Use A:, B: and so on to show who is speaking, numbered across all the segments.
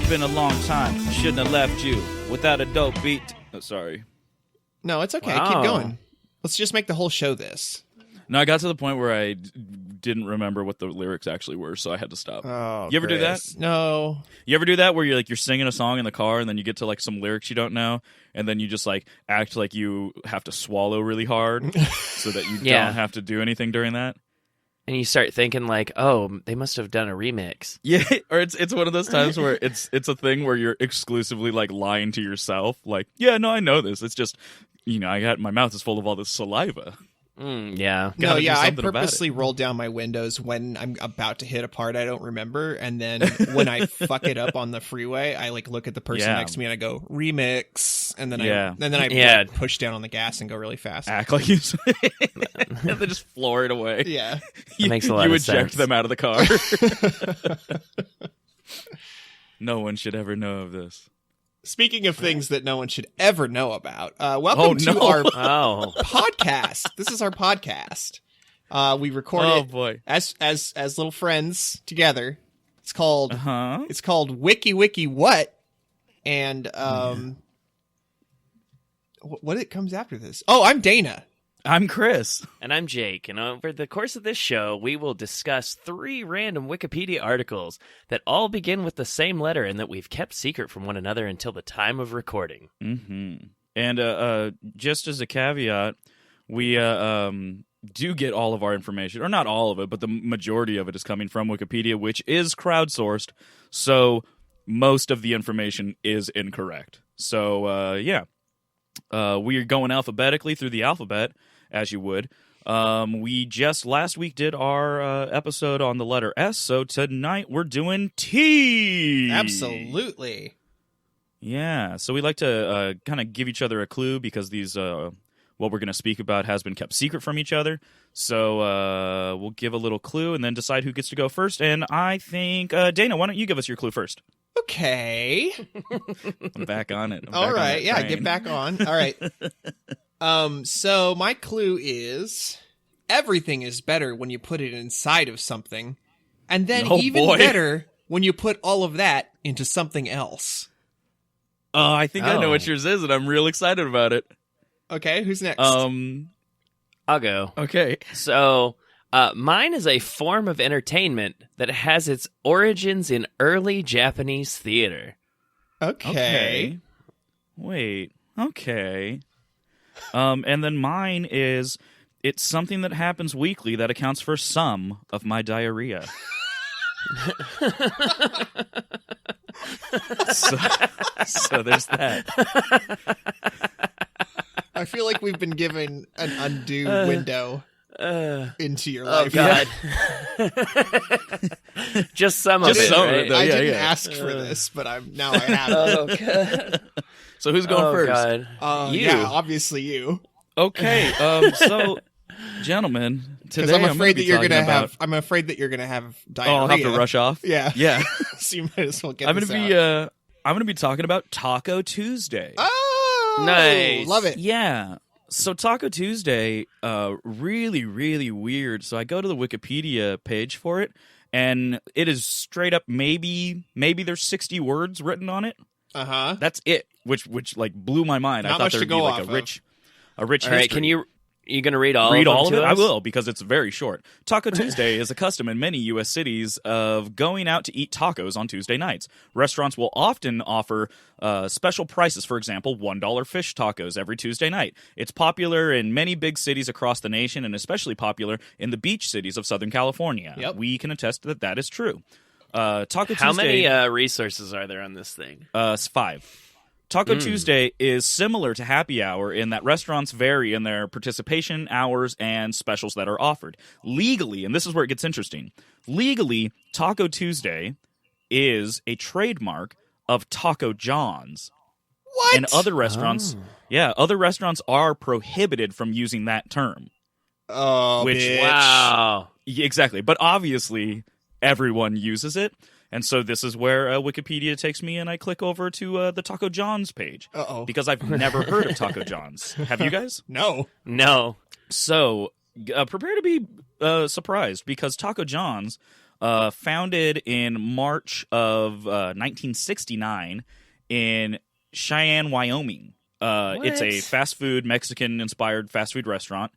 A: Been a long time. Shouldn't have left you without a dope beat. Oh, sorry.
B: No, it's okay.
C: Wow.
B: Keep going. Let's just make the whole show this.
A: No, I got to the point where I didn't remember what the lyrics actually were, so I had to stop.
B: Oh,
A: you ever do that?
B: No.
A: You ever do that where you're singing a song in the car and then you get to some lyrics you don't know and then you just act like you have to swallow really hard so that you don't have to do anything during that?
C: And you start thinking oh, they must have done a remix.
A: Yeah, or it's one of those times where it's a thing where you're exclusively lying to yourself. Yeah, no, I know this. It's just, my mouth is full of all this saliva.
C: Yeah.
B: No, yeah, I purposely roll down my windows when I'm about to hit a part I don't remember, and then when I fuck it up on the freeway, I look at the person next to me and I go remix, and then I push down on the gas and go really fast.
A: Act like you, and then just floor it away.
B: Yeah,
C: that makes a lot of sense.
A: You eject them out of the car. No one should ever know of this.
B: Speaking of things that no one should ever know about, welcome to our podcast. This is our podcast. We record it as little friends together. It's called Wiki Wiki What, and what it comes after this? Oh, I'm Dana.
A: I'm Chris.
C: And I'm Jake. And over the course of this show, we will discuss 3 random Wikipedia articles that all begin with the same letter and that we've kept secret from one another until the time of recording.
A: Mm-hmm. And just as a caveat, we do get all of our information, or not all of it, but the majority of it is coming from Wikipedia, which is crowdsourced. So most of the information is incorrect. So, we are going alphabetically through the alphabet, as you would. We just last week did our episode on the letter S, so tonight we're doing T.
B: Absolutely.
A: Yeah, so we like to kind of give each other a clue because these what we're going to speak about has been kept secret from each other. So we'll give a little clue and then decide who gets to go first. And I think, Dana, why don't you give us your clue first?
B: Okay.
A: I'm back on it.
B: All right. Yeah, get back on. All right. So my clue is everything is better when you put it inside of something, and then better when you put all of that into something else.
A: I think I know what yours is, and I'm real excited about it.
B: Okay, who's next?
C: I'll go.
A: Okay.
C: So, mine is a form of entertainment that has its origins in early Japanese theater.
B: Okay.
A: Wait. Okay. And then mine is, it's something that happens weekly that accounts for some of my diarrhea. so there's that.
B: I feel like we've been given an undue window into your life.
C: God. Just some of it. Right?
B: I didn't ask for this, but I have it.
C: Oh, God.
A: So who's going first?
C: God. You.
B: Yeah, obviously you.
A: Okay. So, gentlemen, today
B: I'm afraid that you're gonna have. I'm afraid that you're gonna have diarrhea.
A: Oh, I'll have to rush off.
B: Yeah. So you might as well get.
A: I'm gonna be talking about Taco Tuesday.
B: Oh,
C: nice.
B: Love it.
A: Yeah. So Taco Tuesday, really, really weird. So I go to the Wikipedia page for it, and it is straight up maybe there's 60 words written on it.
B: Uh-huh.
A: That's it, which blew my mind.
B: Not
A: I thought there'd be a rich history.
C: All right, can you going to read all
A: of it?
C: I
A: I will, because it's very short. Taco Tuesday is a custom in many U.S. cities of going out to eat tacos on Tuesday nights. Restaurants will often offer special prices. For example, $1 fish tacos every Tuesday night. It's popular in many big cities across the nation, and especially popular in the beach cities of Southern California.
B: Yep.
A: We can attest that is true. Taco
C: How
A: Tuesday,
C: many resources are there on this thing?
A: 5. Taco Tuesday is similar to happy hour in that restaurants vary in their participation hours and specials that are offered. Legally, and this is where it gets interesting, legally, Taco Tuesday is a trademark of Taco John's.
B: What?
A: And other restaurants, other restaurants are prohibited from using that term.
B: Oh, bitch.
C: Wow.
A: Exactly. But obviously, everyone uses it. And so this is where Wikipedia takes me, and I click over to the Taco John's page.
B: Uh-oh.
A: Because I've never heard of Taco John's. Have you guys?
B: No.
A: So prepare to be surprised, because Taco John's, founded in March of 1969 in Cheyenne, Wyoming. It's a fast food, Mexican-inspired fast food restaurant.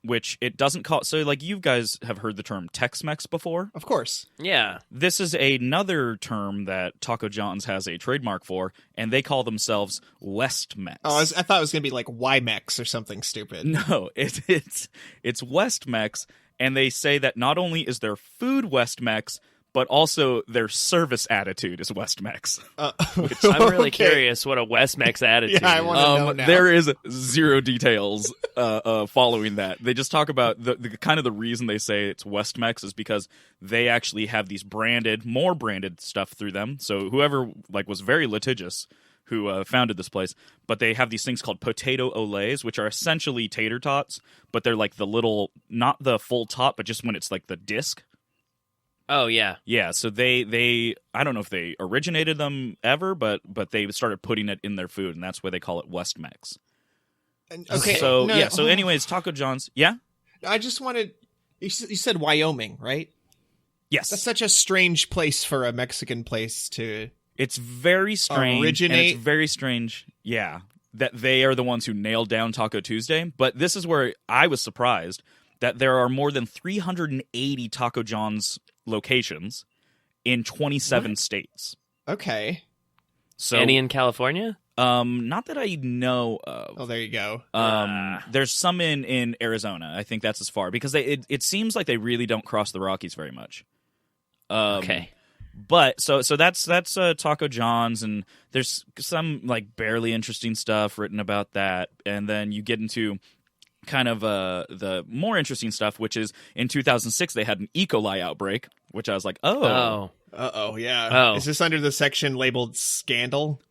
A: Which it doesn't call... So, like, you guys have heard the term Tex-Mex before?
B: Of course.
C: Yeah.
A: This is another term that Taco John's has a trademark for, and they call themselves West Mex.
B: Oh, I thought it was going to be like Y-Mex or something stupid.
A: No, it's West Mex, and they say that not only is their food West Mex, but also their service attitude is West Mex.
C: I'm really curious what a West Mex attitude
B: I
C: is.
B: want to know now.
A: There is zero details following that. They just talk about the kind of the reason they say it's West Mex is because they actually have these more branded stuff through them. So whoever was very litigious who founded this place, but they have these things called potato olays, which are essentially tater tots, but they're like the little, not the full tot, but just when it's like the disc.
C: Oh, yeah.
A: Yeah, so they I don't know if they originated them ever, but they started putting it in their food, and that's why they call it West Mex.
B: Okay.
A: So, so anyways, Taco John's, yeah?
B: I just wanted... You said Wyoming, right?
A: Yes.
B: That's such a strange place for a Mexican place to...
A: It's very strange.
B: Originate.
A: And it's very strange, yeah, that they are the ones who nailed down Taco Tuesday. But this is where I was surprised that there are more than 380 Taco John's locations in 27 states.
B: Okay.
A: So
C: any in California?
A: Not that I know of.
B: Oh, there you go.
A: There's some in Arizona. I think that's as far, because it seems like they really don't cross the Rockies very much.
C: Okay.
A: But so that's Taco John's, and there's some like barely interesting stuff written about that, and then you get into kind of the more interesting stuff, which is in 2006 they had an E. coli outbreak, which I was like,
B: yeah.
C: Oh.
B: Is this under the section labeled scandal?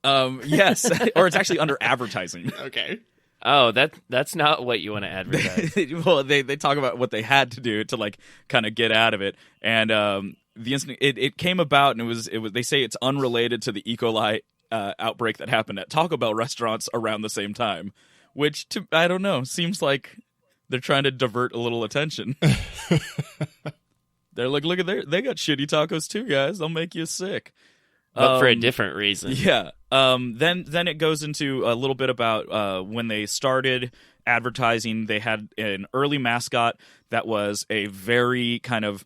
A: Yes, or it's actually under advertising.
B: Okay.
C: Oh, that's not what you want to advertise.
A: Well, they talk about what they had to do to like kind of get out of it, and the instant it came about, and it was they say it's unrelated to the E. coli outbreak that happened at Taco Bell restaurants around the same time. Which, I don't know, seems like they're trying to divert a little attention. They're like, look at they got shitty tacos too, guys. They'll make you sick.
C: But for a different reason.
A: Yeah. Then it goes into a little bit about when they started advertising. They had an early mascot that was a very kind of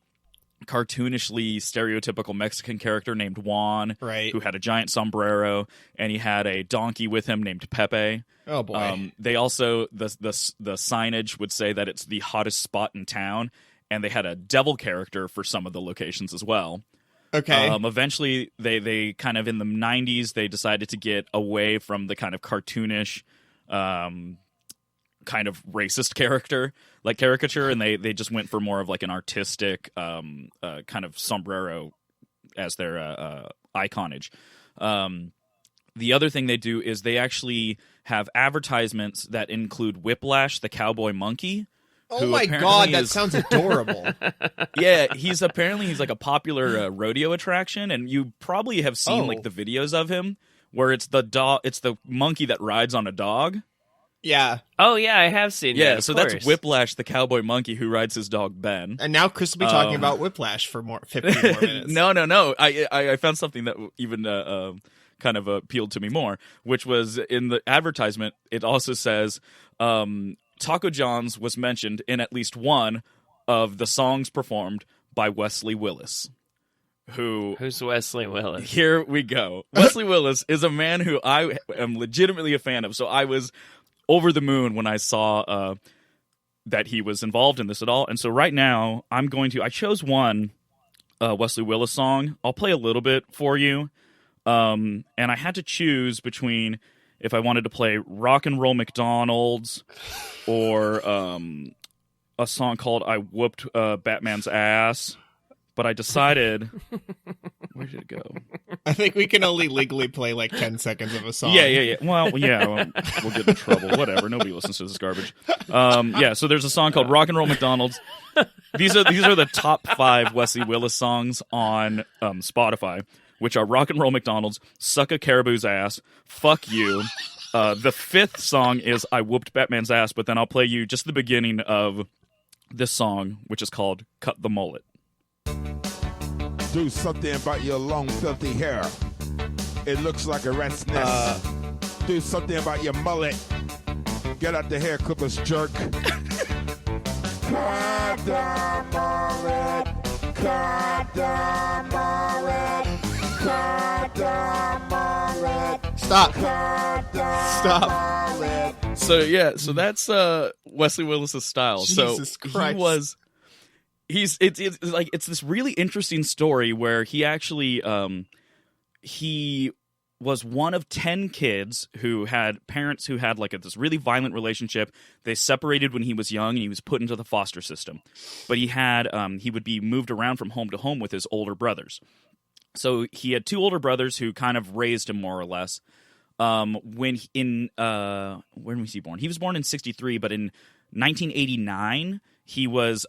A: cartoonishly stereotypical Mexican character named Juan,
B: right,
A: who had a giant sombrero, and he had a donkey with him named Pepe.
B: Oh boy!
A: They also the signage would say that it's the hottest spot in town, and they had a devil character for some of the locations as well.
B: Okay.
A: Eventually, they kind of in the 90s they decided to get away from the kind of cartoonish, kind of racist caricature, and they just went for more of like an artistic kind of sombrero as their iconage. The other thing they do is they actually have advertisements that include Whiplash, the cowboy monkey.
B: Oh my god, that sounds adorable.
A: Yeah, he's like a popular rodeo attraction, and you probably have seen like the videos of him where it's the monkey that rides on a dog.
B: Yeah.
C: Oh, yeah, I have seen that.
A: Yeah, so that's Whiplash, the cowboy monkey who rides his dog, Ben.
B: And now Chris will be talking about Whiplash for 15 more minutes.
A: No. I found something that even kind of appealed to me more, which was in the advertisement, it also says Taco John's was mentioned in at least one of the songs performed by Wesley Willis.
C: Who's Wesley Willis?
A: Here we go. Wesley Willis is a man who I am legitimately a fan of, so I was over the moon when I saw that he was involved in this at all. And so right now, I chose one Wesley Willis song. I'll play a little bit for you. And I had to choose between if I wanted to play Rock and Roll McDonald's or a song called I Whooped Batman's Ass. But I decided... Where did it go?
B: I think we can only legally play like 10 seconds of a song.
A: Yeah. Well, we'll get in trouble. Whatever. Nobody listens to this garbage. So there's a song called Rock and Roll McDonald's. These are the top 5 Wesley Willis songs on Spotify, which are Rock and Roll McDonald's, Suck a Caribou's Ass, Fuck You. The 5th song is I Whooped Batman's Ass, but then I'll play you just the beginning of this song, which is called Cut the Mullet.
D: Do something about your long, filthy hair. It looks like a rat's nest. Do something about your mullet. Get out the hair clippers, jerk. Cut the mullet. Cut the mullet. Cut the mullet.
B: Stop.
D: Cut the
B: Stop.
D: mullet.
A: So that's Wesley Willis's style.
B: Jesus Christ.
A: It's this really interesting story where he actually he was one of 10 kids who had parents who had this really violent relationship. They separated when he was young and he was put into the foster system. But he would be moved around from home to home with his older brothers. So he had 2 older brothers who kind of raised him more or less. When was he born? He was born in 1963, but in 1989 he was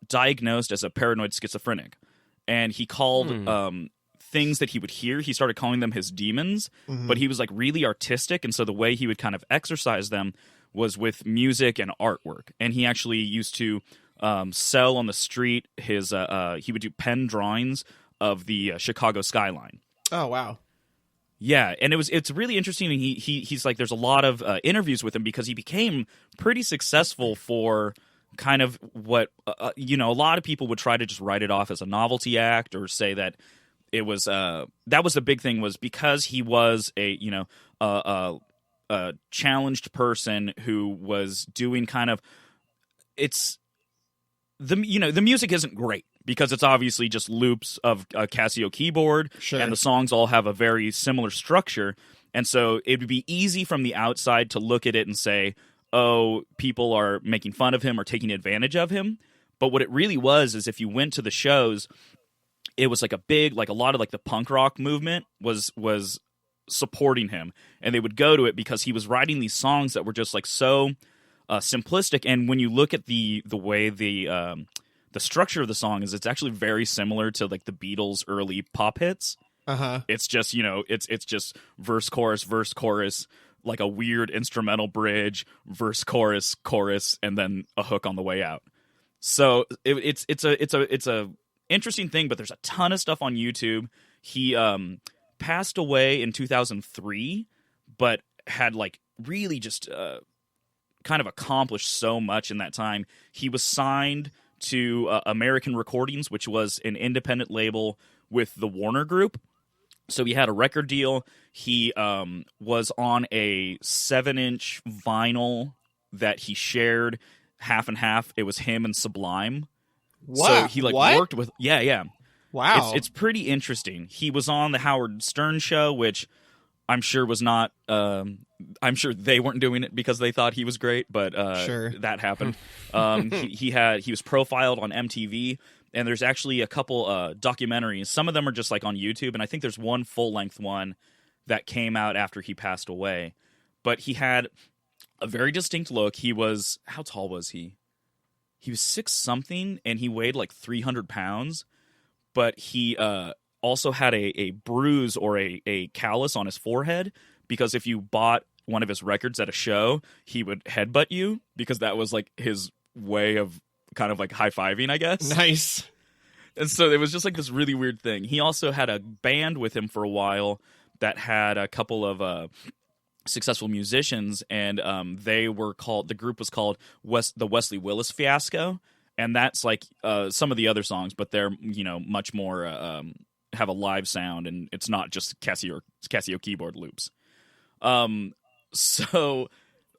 A: diagnosed as a paranoid schizophrenic, and he called things that he would hear, he started calling them his demons. But he was really artistic, and so the way he would kind of exercise them was with music and artwork. And he actually used to sell on the street his he would do pen drawings of the Chicago skyline.
B: Oh wow.
A: Yeah, and it's really interesting. And he's there's a lot of interviews with him because he became pretty successful for kind of what a lot of people would try to just write it off as a novelty act or say that it was that was the big thing, was because he was a challenged person who was doing kind of the music isn't great because it's obviously just loops of a Casio keyboard.
B: Sure.
A: And the songs all have a very similar structure, and so it would be easy from the outside to look at it and say, oh, people are making fun of him or taking advantage of him. But what it really was is if you went to the shows, it was a lot of the punk rock movement was supporting him. And they would go to it because he was writing these songs that were just so simplistic. And when you look at the way the structure of the song is, it's actually very similar to the Beatles' early pop hits. It's just, it's just verse, chorus, like a weird instrumental bridge, verse, chorus, and then a hook on the way out. So it's a interesting thing, but there's a ton of stuff on YouTube. He passed away in 2003, but had really just kind of accomplished so much in that time. He was signed to American Recordings, which was an independent label with the Warner Group. So he had a record deal. He was on a 7-inch vinyl that he shared half and half. It was him and Sublime.
B: Wow.
A: So he worked with... Yeah.
B: Wow.
A: It's pretty interesting. He was on the Howard Stern show, which I'm sure was not... I'm sure they weren't doing it because they thought he was great, but
B: sure.
A: That happened. He was profiled on MTV. And there's actually a couple documentaries. Some of them are just on YouTube, and I think there's one full-length one that came out after he passed away. But he had a very distinct look. He was... How tall was he? He was 6-something, and he weighed 300 pounds. But he also had a bruise or a callus on his forehead, because if you bought one of his records at a show, he would headbutt you, because that was his way of kind of high-fiving, I guess.
B: Nice.
A: And so it was just this really weird thing. He also had a band with him for a while that had a couple of successful musicians, and the group was called the Wesley Willis Fiasco, and that's some of the other songs, but they're much more have a live sound, and it's not just Casio keyboard loops. So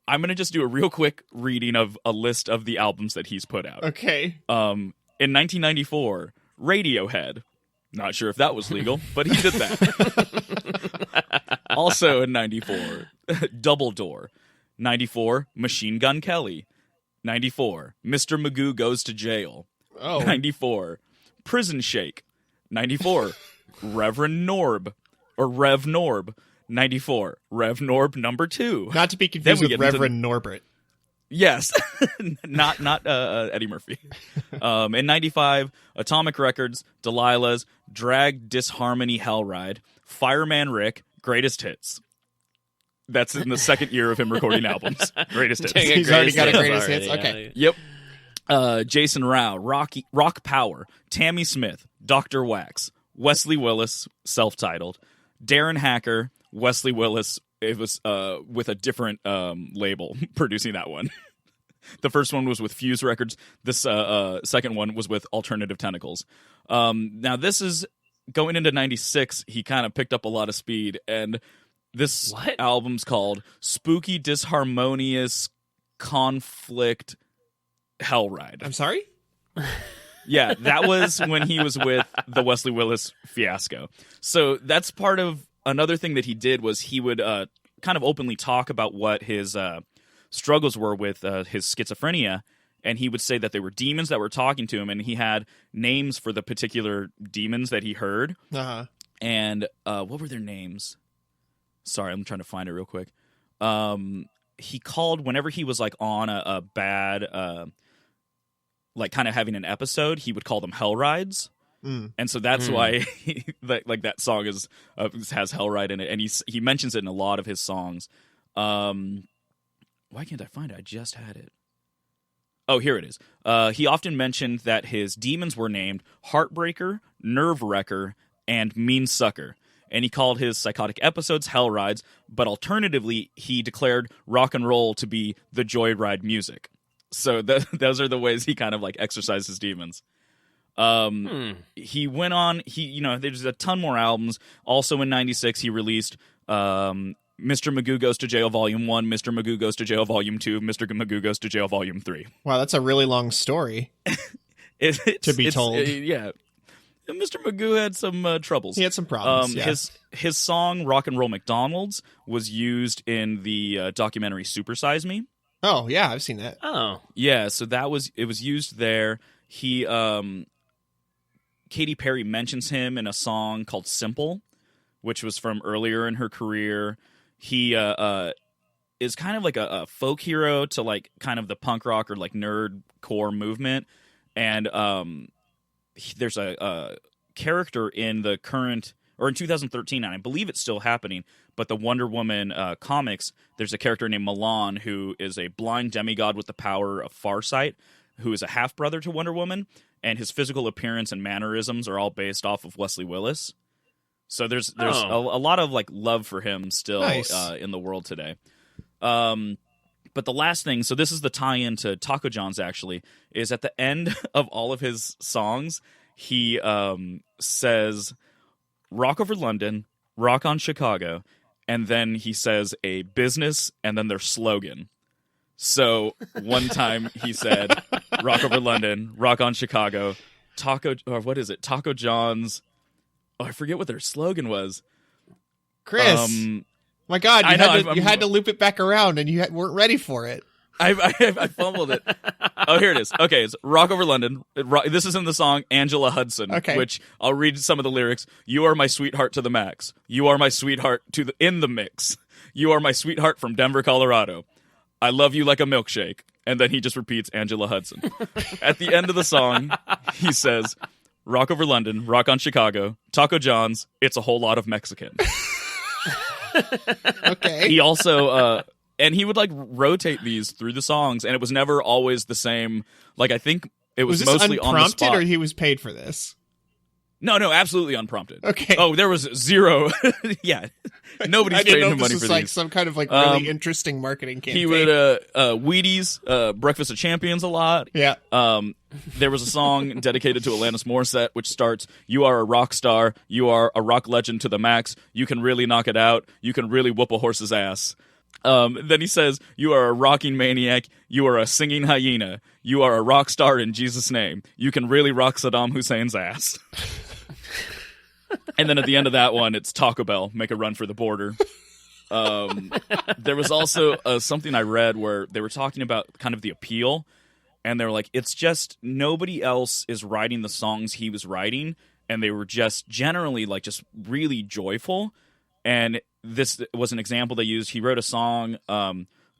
A: I'm going to just do a real quick reading of a list of the albums that he's put out.
B: Okay.
A: In 1994, Radiohead. Not sure if that was legal, but he did that. Also in 94, Double Door. 94, Machine Gun Kelly. 94, Mr. Magoo Goes to Jail. 94, Prison Shake. 94, Reverend Norb, or Rev Norb. 94, Rev Norb number 2.
B: Not to be confused with Reverend Norbert.
A: Yes, not Eddie Murphy. In 95, Atomic Records, Delilah's, Drag Disharmony Hellride, Fireman Rick, Greatest Hits. That's in the second year of him recording albums. Greatest Hits.
B: He's already got a Greatest Hits. Okay.
A: Yep. Jason Rao, Rock Power, Tammy Smith, Dr. Wax, Wesley Willis, self-titled, Darren Hacker, Wesley Willis. It was with a different label producing that one. The first one was with Fuse Records. This second one was with Alternative Tentacles. Now, this is going into 96. He kind of picked up a lot of speed, and this album's called Spooky Disharmonious Conflict Hellride.
B: I'm sorry?
A: Yeah, that was when he was with the Wesley Willis fiasco. So that's part of another thing that he did was he would kind of openly talk about what his struggles were with his schizophrenia, and he would say that they were demons that were talking to him, and he had names for the particular demons that he heard.
B: Uh-huh.
A: And what were their names? Sorry, I'm trying to find it real quick. He called whenever he was like on a bad, like kind of having an episode, he would call them hell rides. And so that's why that song is has Hellride in it, and he mentions it in a lot of his songs. Why can't I find it? I just had it. Oh, here it is. He often mentioned that his demons were named Heartbreaker, Nerve Wrecker, and Mean Sucker. And he called his psychotic episodes Hellrides, but alternatively, he declared rock and roll to be the joyride music. So those are the ways he kind of like exercised his demons. He went on, there's a ton more albums. Also in 96, he released Mr. Magoo Goes to Jail Volume 1, Mr. Magoo Goes to Jail Volume 2, Mr. Magoo Goes to Jail Volume 3.
B: Wow, that's a really long story to be told.
A: Yeah. Mr. Magoo had some troubles.
B: He had some problems, yeah.
A: His song, Rock and Roll McDonald's, was used in the documentary Super Size Me.
B: Oh, yeah, I've seen that.
C: Oh.
A: Yeah, so it was used there. He, Katy Perry mentions him in a song called Simple, which was from earlier in her career. He is kind of like a folk hero to like kind of the punk rock or like nerd core movement. And there's a character in the current, or in 2013, and I believe it's still happening, but the Wonder Woman comics, there's a character named Milan who is a blind demigod with the power of farsight, who is a half-brother to Wonder Woman, and his physical appearance and mannerisms are all based off of Wesley Willis. So there's a lot of like love for him still in the world today. But the last thing, so this is the tie-in to Taco John's actually, is at the end of all of his songs, he says, rock over London, rock on Chicago, and then he says a business and then their slogan. So one time he said, rock over London, rock on Chicago, Taco John's, I forget what their slogan was.
B: Chris, my God, you had to loop it back around and you weren't ready for it.
A: I fumbled it. Oh, here it is. Okay, it's Rock Over London. This is in the song Angela Hudson, which I'll read some of the lyrics. You are my sweetheart to the max. You are my sweetheart in the mix. You are my sweetheart from Denver, Colorado. I love you like a milkshake. And then he just repeats Angela Hudson. At the end of the song, he says, rock over London, rock on Chicago, Taco John's, it's a whole lot of Mexican.
B: Okay.
A: He also, and he would like rotate these through the songs, and it was never always the same. Like, I think it was mostly on the spot.
B: Or he was paid for this?
A: No, absolutely unprompted.
B: Okay.
A: Oh, there was zero. Yeah. Nobody's paying him money for these. I didn't know this was
B: like some kind of like really interesting marketing campaign.
A: He would, Wheaties, Breakfast of Champions a lot.
B: Yeah.
A: There was a song dedicated to Alanis Morissette, which starts, you are a rock star. You are a rock legend to the max. You can really knock it out. You can really whoop a horse's ass. Then he says, you are a rocking maniac. You are a singing hyena. You are a rock star in Jesus' name. You can really rock Saddam Hussein's ass. And then at the end of that one, it's Taco Bell, make a run for the border. There was also something I read where they were talking about kind of the appeal, and they were like, it's just nobody else is writing the songs he was writing, and they were just generally like just really joyful. And this was an example they used. He wrote a song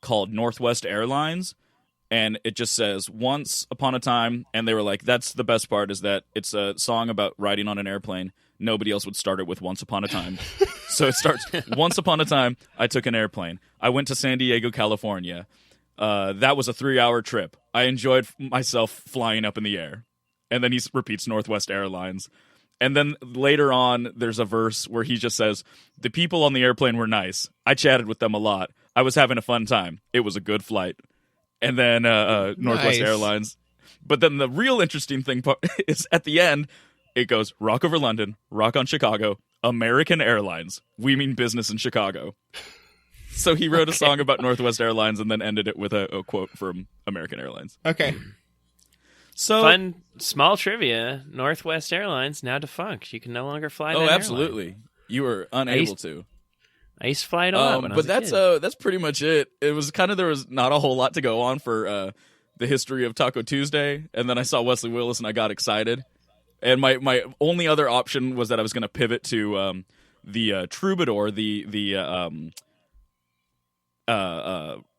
A: called Northwest Airlines, and it just says once upon a time, and they were like, that's the best part, is that it's a song about riding on an airplane. Nobody else would start it with once upon a time. So it starts, once upon a time, I took an airplane. I went to San Diego, California. That was a 3-hour trip. I enjoyed myself flying up in the air. And then he repeats Northwest Airlines. And then later on, there's a verse where he just says, the people on the airplane were nice. I chatted with them a lot. I was having a fun time. It was a good flight. And then Northwest Airlines. But then the real interesting thing is at the end, it goes, rock over London, rock on Chicago, American Airlines. We mean business in Chicago. So he wrote a song about Northwest Airlines and then ended it with a quote from American Airlines.
B: Okay.
C: So fun, small trivia. Northwest Airlines, now defunct. You can no longer fly that airline.
A: Absolutely. You were unable to.
C: I used to fly it all
A: but that's pretty much it. It was kind of, there was not a whole lot to go on for the history of Taco Tuesday. And then I saw Wesley Willis and I got excited. And my only other option was that I was going to pivot to the Troubadour, the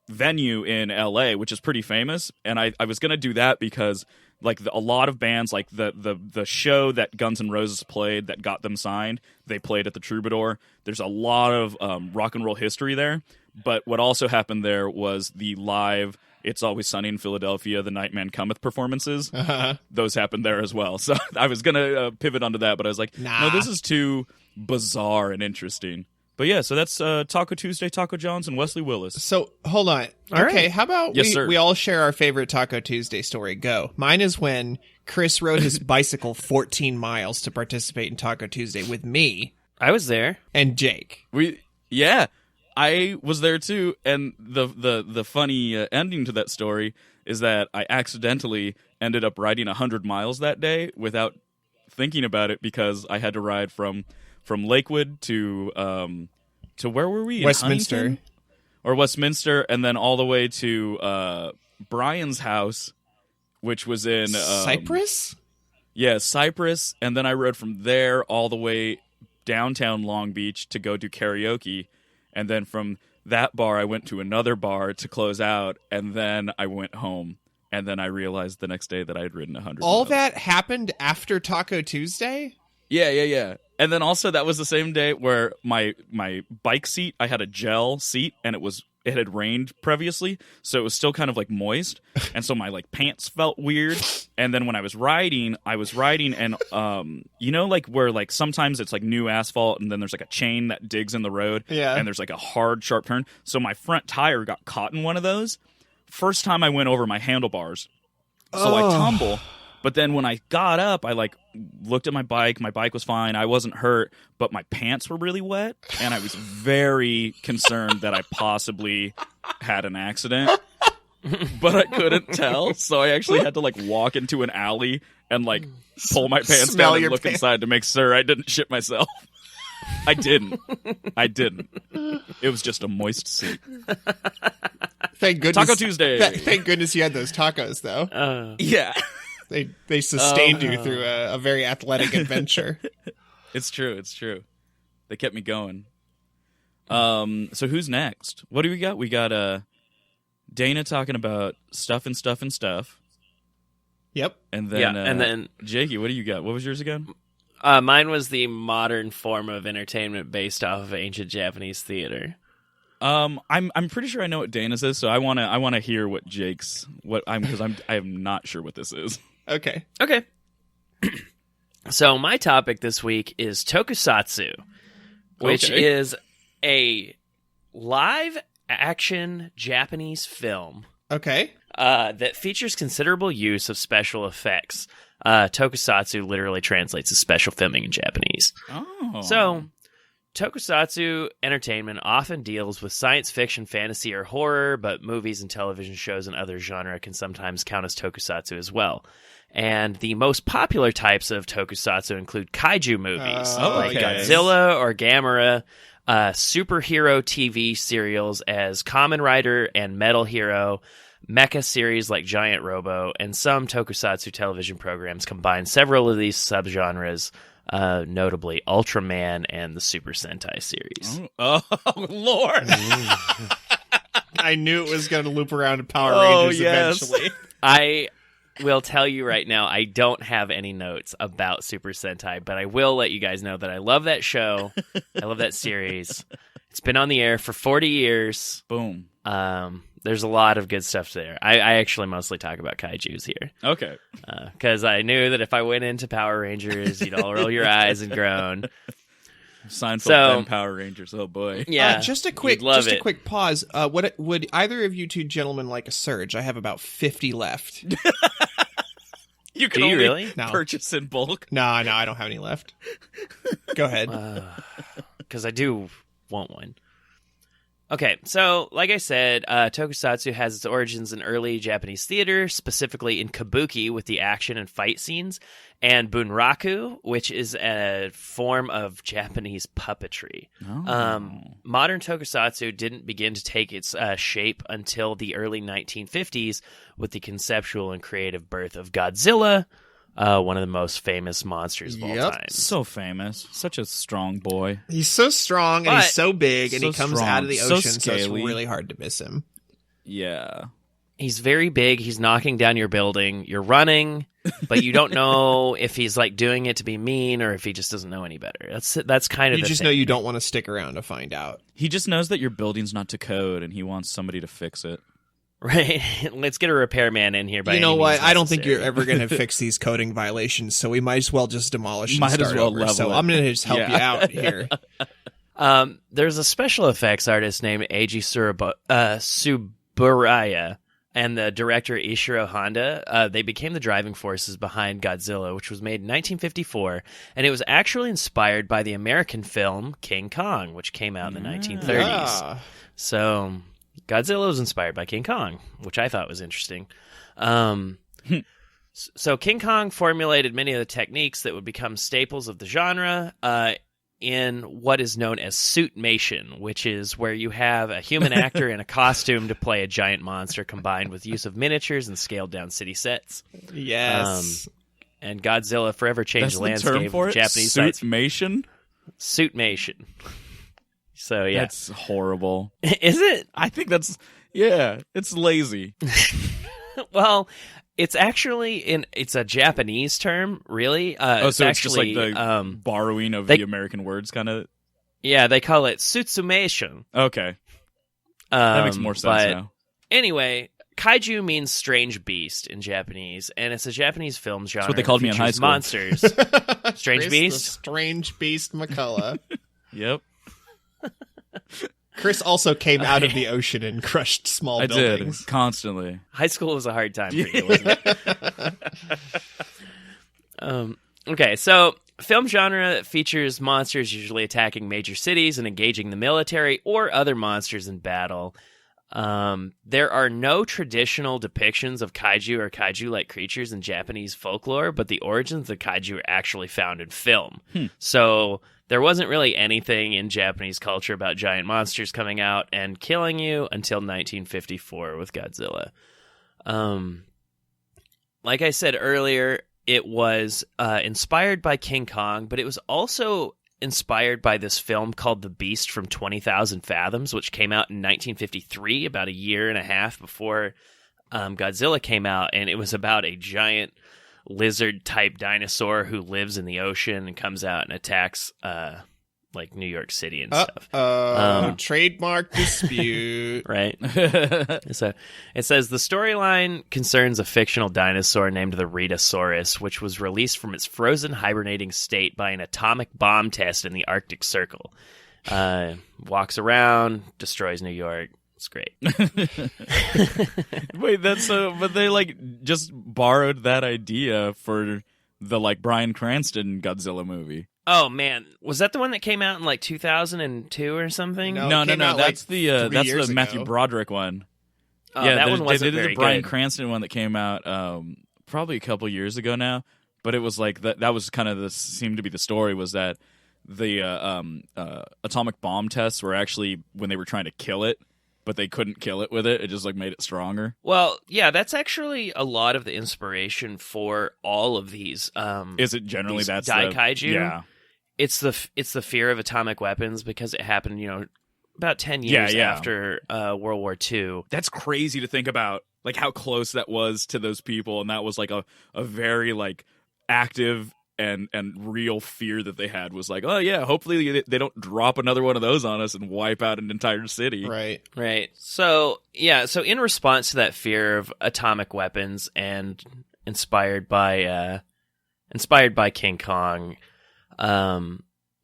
A: venue in LA, which is pretty famous. And I was going to do that because like a lot of bands, like the show that Guns N' Roses played that got them signed, they played at the Troubadour. There's a lot of rock and roll history there. But what also happened there was the live It's Always Sunny in Philadelphia, the Nightman Cometh performances. Uh-huh. Those happened there as well. So I was going to pivot onto that, but I was like, no, this is too bizarre and interesting. But yeah, so that's Taco Tuesday, Taco John's, and Wesley Willis.
B: So hold on. Okay, how about we all share our favorite Taco Tuesday story? Go. Mine is when Chris rode his bicycle 14 miles to participate in Taco Tuesday with me.
C: I was there.
B: And Jake.
A: I was there too, and the funny ending to that story is that I accidentally ended up riding 100 miles that day without thinking about it because I had to ride from Lakewood to where were we?
B: Westminster.
A: Westminster, and then all the way to Brian's house, which was in
B: Cypress?
A: Yeah, Cypress, and then I rode from there all the way downtown Long Beach to go do karaoke. And then from that bar, I went to another bar to close out, and then I went home. And then I realized the next day that I had ridden 100
B: All
A: miles.
B: that happened after Taco Tuesday?
A: Yeah. And then also that was the same day where my bike seat, I had a gel seat, and it had rained previously, so it was still kind of like moist, and so my like pants felt weird. And then when I was riding, and you know, like where like sometimes it's like new asphalt, and then there's like a chain that digs in the road, and there's like a hard sharp turn. So my front tire got caught in one of those. First time I went over my handlebars, so I tumble. But then when I got up, I like looked at my bike. My bike was fine. I wasn't hurt, but my pants were really wet, and I was very concerned that I possibly had an accident. But I couldn't tell, so I actually had to like walk into an alley and like pull my pants down and look inside to make sure I didn't shit myself. I didn't. It was just a moist seat.
B: Thank goodness.
A: Taco Tuesday.
B: Thank goodness you had those tacos, though.
A: Yeah.
B: They sustained you through a very athletic adventure.
A: It's true. They kept me going. So who's next? What do we got? We got Dana talking about stuff.
B: Yep.
A: And then Jakey, what do you got? What was yours again?
C: Mine was the modern form of entertainment based off of ancient Japanese theater.
A: I'm pretty sure I know what Dana's is, so I wanna hear what Jake's because I am not sure what this is.
B: Okay.
C: So my topic this week is tokusatsu, which is a live action Japanese film.
B: Okay.
C: That features considerable use of special effects. Tokusatsu literally translates as special filming in Japanese.
A: Oh.
C: So Tokusatsu entertainment often deals with science fiction, fantasy, or horror, but movies and television shows and other genre can sometimes count as tokusatsu as well. And the most popular types of tokusatsu include kaiju movies, like Godzilla or Gamera, superhero TV serials as Kamen Rider and Metal Hero, mecha series like Giant Robo, and some tokusatsu television programs combine several of these subgenres, notably Ultraman and the Super Sentai series.
A: Oh Lord!
B: I knew it was going to loop around to Power Rangers eventually.
C: I will tell you right now, I don't have any notes about Super Sentai, but I will let you guys know that I love that show. I love that series. It's been on the air for 40 years.
A: Boom.
C: There's a lot of good stuff there. I actually mostly talk about kaijus here.
A: Okay.
C: Because I knew that if I went into Power Rangers, you'd all roll your eyes and groan.
A: Seinfeld and Power Rangers. Oh boy.
C: Yeah.
B: Just a quick pause. Would either of you two gentlemen like a surge? I have about 50 left.
A: You can only really? Purchase in bulk.
B: No, I don't have any left. Go ahead.
C: Because I do want one. Okay, so like I said, Tokusatsu has its origins in early Japanese theater, specifically in kabuki with the action and fight scenes, and bunraku, which is a form of Japanese puppetry. Modern Tokusatsu didn't begin to take its shape until the early 1950s with the conceptual and creative birth of Godzilla, one of the most famous monsters of all time.
A: So famous. Such a strong boy.
B: He's so strong and he's so big and he comes out of the ocean, so it's
A: scaly.
B: really hard to miss him.
A: Yeah.
C: He's very big. He's knocking down your building. You're running, but you don't know if he's like doing it to be mean or if he just doesn't know any better. That's kind of
B: you
C: the
B: just
C: thing.
B: know you don't want to stick around to find out.
A: He just knows that your building's not to code and he wants somebody to fix it.
C: Right. Let's get a repairman in here.
B: You know what? I don't think you're ever going to fix these coding violations, so we might as well just demolish and start over. Level so I'm going to just help you out here.
C: There's a special effects artist named Eiji Tsuburaya and the director Ishiro Honda. They became the driving forces behind Godzilla, which was made in 1954, and it was actually inspired by the American film King Kong, which came out in the 1930s. Yeah. So Godzilla was inspired by King Kong, which I thought was interesting. So King Kong formulated many of the techniques that would become staples of the genre in what is known as suitmation, which is where you have a human actor in a costume to play a giant monster combined with use of miniatures and scaled down city sets.
B: Yes.
C: And Godzilla forever changed the landscape of Japanese
A: suitmation?
C: Suitmation. So, yeah.
A: That's horrible.
C: Is it?
A: I think that's, it's lazy.
C: Well, it's actually it's a Japanese term, really.
A: So it's actually, just like the borrowing of the American words, kind of?
C: Yeah, they call it sutsumation.
A: Okay. That makes more sense now.
C: Anyway, kaiju means strange beast in Japanese, and it's a Japanese film genre.
A: That's what they called me in high school.
C: Monsters. Strange beast?
B: The strange beast McCullough.
A: Yep.
B: Chris also came out of the ocean and crushed small buildings.
A: I did, constantly.
C: High school was a hard time for you, wasn't it? Okay, so film genre features monsters usually attacking major cities and engaging the military or other monsters in battle. There are no traditional depictions of kaiju or kaiju-like creatures in Japanese folklore, but the origins of kaiju are actually found in film. So there wasn't really anything in Japanese culture about giant monsters coming out and killing you until 1954 with Godzilla. Like I said earlier, it was inspired by King Kong, but it was also inspired by this film called The Beast from 20,000 Fathoms, which came out in 1953, about a year and a half before Godzilla came out, and it was about a giant lizard-type dinosaur who lives in the ocean and comes out and attacks like New York City and stuff.
B: Trademark dispute.
C: Right. So it says the storyline concerns a fictional dinosaur named the Rhedosaurus, which was released from its frozen hibernating state by an atomic bomb test in the Arctic Circle. Walks around, destroys New York. It's great.
A: Wait, that's but they like just borrowed that idea for the like Bryan Cranston Godzilla movie.
C: Oh man, was that the one that came out in like 2002 or something?
A: No. That's the Matthew Broderick one.
C: That one wasn't
A: they did
C: very
A: the Bryan
C: good.
A: Cranston one that came out probably a couple years ago now, but it was like that was kind of seemed to be the story, was that the atomic bomb tests were actually when they were trying to kill it, but they couldn't kill it with it. It just like made it stronger.
C: Well, yeah, that's actually a lot of the inspiration for all of these.
A: Is it generally that's
C: kaiju?
A: Yeah,
C: it's the fear of atomic weapons because it happened, about 10 years after World War II.
A: That's crazy to think about, like how close that was to those people, and that was like a very like active and real fear that they had, was like, oh yeah, hopefully they don't drop another one of those on us and wipe out an entire city.
C: Right. So in response to that fear of atomic weapons and inspired by King Kong,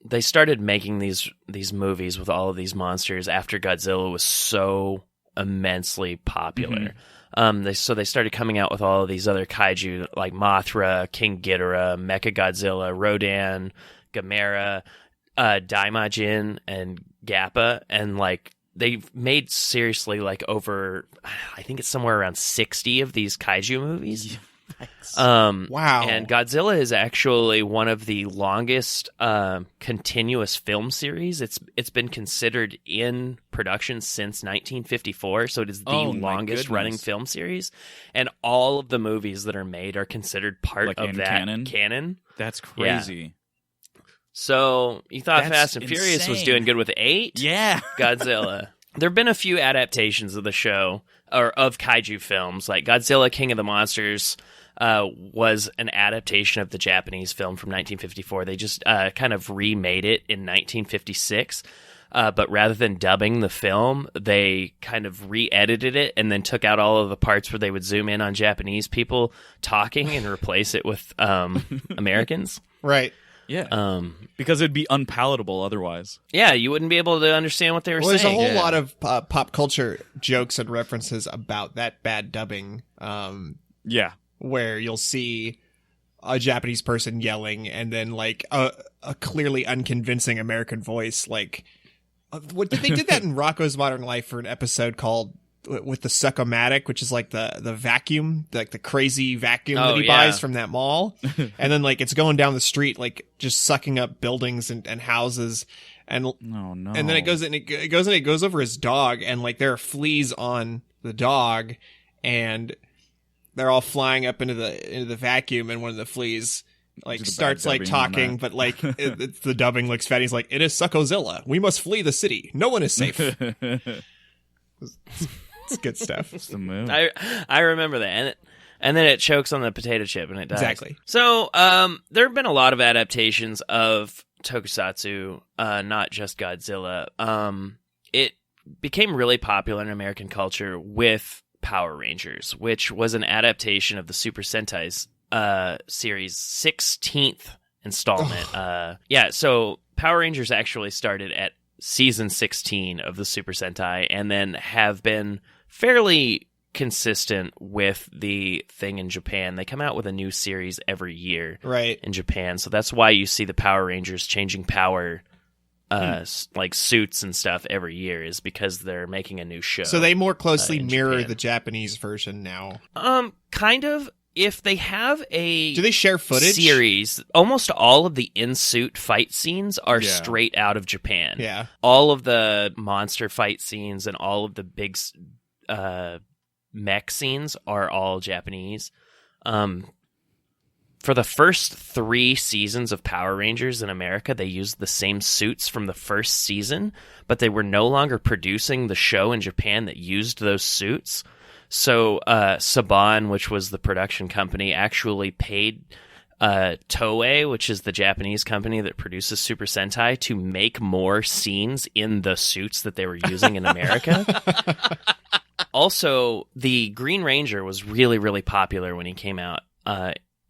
C: they started making these movies with all of these monsters after Godzilla was so immensely popular. They started coming out with all of these other kaiju like Mothra, King Ghidorah, Mechagodzilla, Rodan, Gamera, Daimajin, and Gappa, and like they've made seriously like over, I think it's somewhere around 60 of these kaiju movies.
B: Wow.
C: And Godzilla is actually one of the longest continuous film series. It's been considered in production since 1954, so it is the longest running film series. And all of the movies that are made are considered part of that canon.
A: That's crazy.
C: Yeah. So you thought Fast and Furious was doing good with 8?
A: Yeah.
C: Godzilla. There have been a few adaptations of the show, or of kaiju films, like Godzilla King of the Monsters was an adaptation of the Japanese film from 1954. They just kind of remade it in 1956. But rather than dubbing the film, they kind of re-edited it and then took out all of the parts where they would zoom in on Japanese people talking and replace it with Americans.
B: Right.
A: Yeah. Because it'd be unpalatable otherwise.
C: Yeah, you wouldn't be able to understand what they were saying.
B: There's a whole lot of pop culture jokes and references about that bad dubbing.
A: Yeah.
B: Where you'll see a Japanese person yelling and then like a clearly unconvincing American voice. Like, what they did that in Rocko's Modern Life for an episode called with the Suckomatic, which is like the vacuum, like the crazy vacuum that he buys from that mall. And then like it's going down the street, like just sucking up buildings and houses. And and then it goes over his dog, and like there are fleas on the dog, and they're all flying up into the vacuum, and one of the fleas like starts like talking, but like the dubbing looks fat. He's like, "It is Suckozilla. We must flee the city. No one is safe." It's good stuff.
A: It's the move.
C: I remember that, and then it chokes on the potato chip and it dies.
B: Exactly.
C: So there have been a lot of adaptations of tokusatsu, not just Godzilla. It became really popular in American culture with Power Rangers, which was an adaptation of the Super Sentai's series' 16th installment. So Power Rangers actually started at season 16 of the Super Sentai, and then have been fairly consistent with the thing in Japan. They come out with a new series every year in Japan, so that's why you see the Power Rangers changing power like suits and stuff every year, is because they're making a new show.
B: So they more closely mirror Japan. The Japanese version now.
C: Kind of. If they have a
B: do they share footage
C: series, almost all of the in-suit fight scenes are straight out of Japan.
B: Yeah.
C: All of the monster fight scenes and all of the big mech scenes are all Japanese. For the first 3 seasons of Power Rangers in America, they used the same suits from the first season, but they were no longer producing the show in Japan that used those suits. So Saban, which was the production company, actually paid Toei, which is the Japanese company that produces Super Sentai, to make more scenes in the suits that they were using in America. Also, the Green Ranger was really, really popular when he came out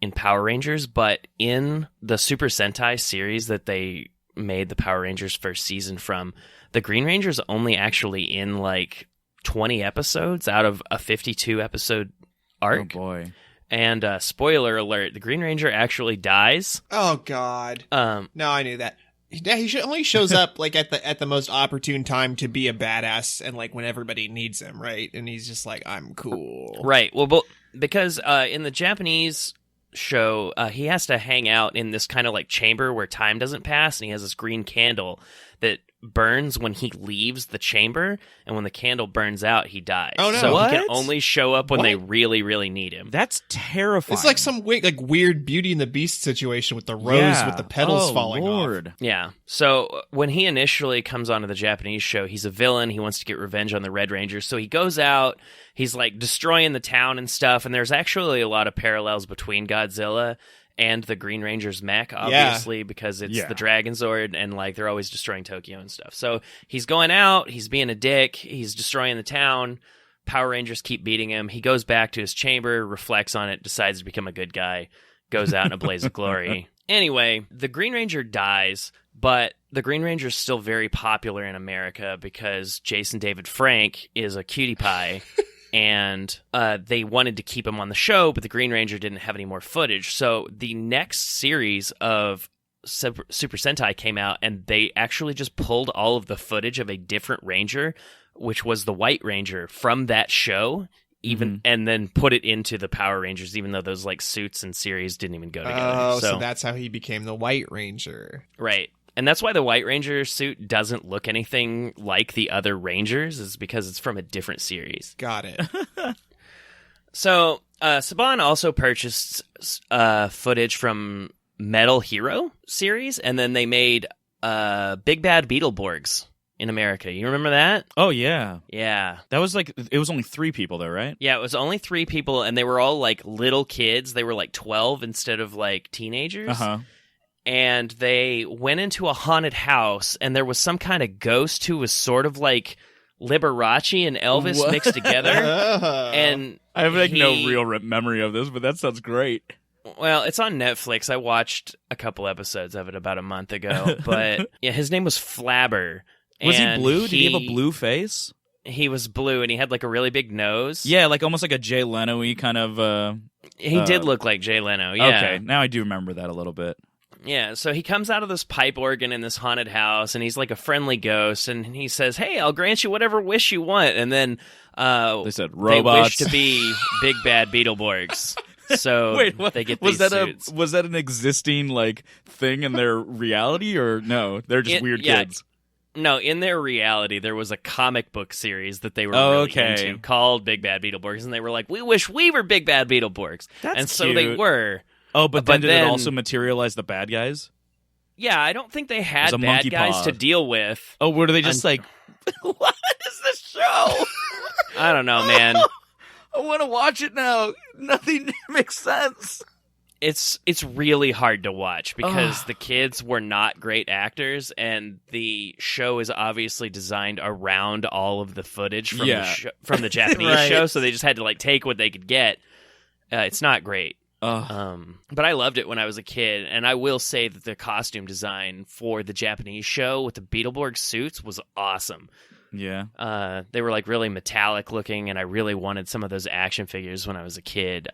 C: in Power Rangers, but in the Super Sentai series that they made the Power Rangers first season from, the Green Ranger's only actually in like 20 episodes out of a 52 episode arc.
A: Oh boy.
C: And spoiler alert, the Green Ranger actually dies.
B: Oh God. No, I knew that. Yeah, he only shows up like at the most opportune time to be a badass and like when everybody needs him, right? And he's just like, I'm cool.
C: Right. Well, because in the Japanese show, he has to hang out in this kind of like chamber where time doesn't pass, and he has this green candle that burns when he leaves the chamber, and when the candle burns out, he dies.
B: Oh no!
C: So
A: What?
C: he can only show up when they really, really need him.
A: That's terrifying.
B: It's like some weird Beauty and the Beast situation with the rose with the petals falling off.
C: Yeah. So when he initially comes onto the Japanese show, he's a villain. He wants to get revenge on the Red Rangers. So he goes out, he's like destroying the town and stuff. And there's actually a lot of parallels between Godzilla and the Green Ranger's mech, obviously, because it's the Dragon Zord, and like they're always destroying Tokyo and stuff. So he's going out, he's being a dick, he's destroying the town. Power Rangers keep beating him. He goes back to his chamber, reflects on it, decides to become a good guy, goes out in a blaze of glory. Anyway, the Green Ranger dies, but the Green Ranger is still very popular in America because Jason David Frank is a cutie pie. And they wanted to keep him on the show, but the Green Ranger didn't have any more footage. So the next series of Super Sentai came out, and they actually just pulled all of the footage of a different Ranger, which was the White Ranger, from that show, and then put it into the Power Rangers, even though those like suits and series didn't even go together.
B: Oh, so that's how he became the White Ranger.
C: Right. And that's why the White Ranger suit doesn't look anything like the other Rangers, is because it's from a different series.
B: Got it.
C: So, Saban also purchased footage from Metal Hero series, and then they made Big Bad Beetleborgs in America. You remember that?
A: Oh, yeah.
C: Yeah.
A: That was like, it was only 3 people though, right?
C: Yeah, it was only 3 people, and they were all like little kids. They were like 12 instead of like teenagers.
A: Uh-huh.
C: And they went into a haunted house, and there was some kind of ghost who was sort of like Liberace and Elvis mixed together. And
A: I have like no real memory of this, but that sounds great.
C: Well, it's on Netflix. I watched a couple episodes of it about a month ago. But yeah, his name was Flabber.
A: Was he blue? Did he have a blue face?
C: He was blue, and he had like a really big nose.
A: Yeah, like almost like a Jay Leno-y kind of...
C: he did look like Jay Leno, yeah.
A: Okay, now I do remember that a little bit.
C: Yeah, so he comes out of this pipe organ in this haunted house, and he's like a friendly ghost, and he says, "Hey, I'll grant you whatever wish you want." And then
A: they said robots.
C: They wish to be Big Bad Beetleborgs. So
A: wait, what?
C: They get
A: was
C: these
A: that
C: suits.
A: Was that an existing like thing in their reality, or no? They're just weird kids.
C: No, in their reality, there was a comic book series that they were really into called Big Bad Beetleborgs, and they were like, "We wish we were Big Bad Beetleborgs."
A: That's
C: and so
A: cute.
C: they were.
A: Oh, but then did it also materialize the bad guys?
C: Yeah, I don't think they had bad
A: monkey
C: guys
A: paw
C: to deal with.
A: Oh, were they just like, what is this show?
C: I don't know, man.
A: I want to watch it now. Nothing makes sense.
C: It's really hard to watch because the kids were not great actors, and the show is obviously designed around all of the footage from the Japanese show, so they just had to like take what they could get. It's not great. But I loved it when I was a kid, and I will say that the costume design for the Japanese show with the Beetleborg suits was awesome.
A: Yeah.
C: They were like really metallic looking, and I really wanted some of those action figures when I was a kid.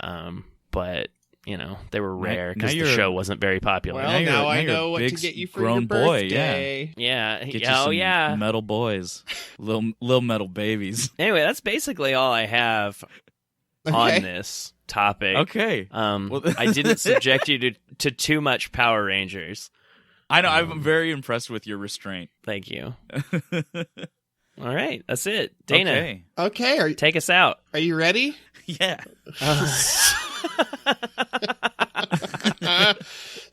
C: But you know, they were rare because the show wasn't very popular.
B: Well, now I know what to get you for your birthday.
C: Yeah.
A: Get you some metal boys, little metal babies.
C: Anyway, that's basically all I have on this topic.
A: Okay.
C: I didn't subject you to too much Power Rangers.
A: I know. I'm very impressed with your restraint.
C: Thank you. All right, that's it. Dana.
B: Okay.
C: Take us out.
B: Are you ready?
A: Yeah.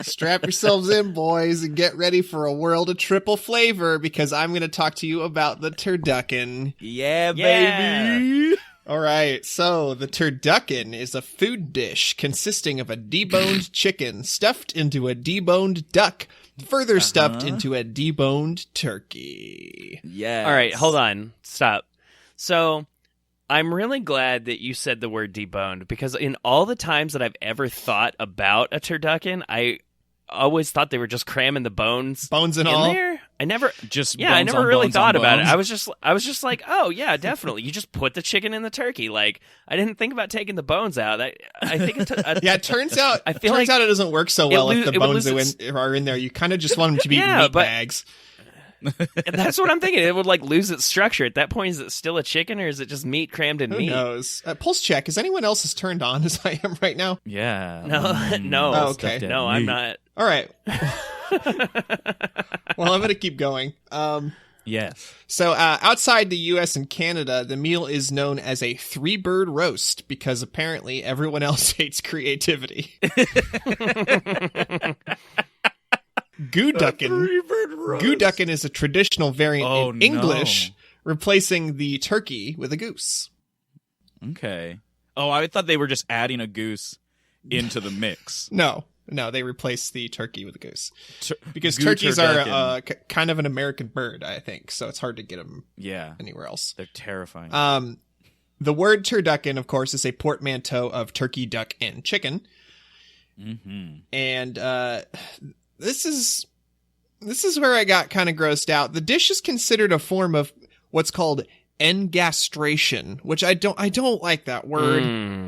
B: Strap yourselves in, boys, and get ready for a world of triple flavor, because I'm going to talk to you about the turducken.
A: Yeah, baby.
B: All right, so the turducken is a food dish consisting of a deboned chicken stuffed into a deboned duck, further stuffed into a deboned turkey.
A: Yeah.
C: All right, hold on. Stop. So, I'm really glad that you said the word deboned, because in all the times that I've ever thought about a turducken, I always thought they were just cramming the bones
B: and
C: in
B: all
C: there. I never
A: bones
C: really thought about it.
A: bones.
C: I was just like, oh yeah, definitely. You just put the chicken in the turkey. Like, I didn't think about taking the bones out. I think
B: it turns out it doesn't work so well if the bones are in there. You kind of just want them to be meat bags.
C: And that's what I'm thinking. It would like lose its structure. At that point, is it still a chicken or is it just meat crammed in meat?
B: Who knows? Pulse check. Is anyone else as turned on as I am right now?
A: Yeah.
C: No.
B: Oh, okay.
C: No, I'm not.
B: All right. Well, I'm going to keep going.
A: Yes.
B: So outside the U.S. and Canada, the meal is known as a 3-bird roast because apparently everyone else hates creativity. Gooducken is a traditional variant in English, replacing the turkey with a goose.
A: Okay. Oh, I thought they were just adding a goose into the mix.
B: No, they replaced the turkey with a goose. Because turkeys are kind of an American bird, I think, so it's hard to get them anywhere else.
A: They're terrifying.
B: The word turducken, of course, is a portmanteau of turkey, duck, and chicken.
A: Mm-hmm.
B: And This is where I got kind of grossed out. The dish is considered a form of what's called engastration, which I don't like that word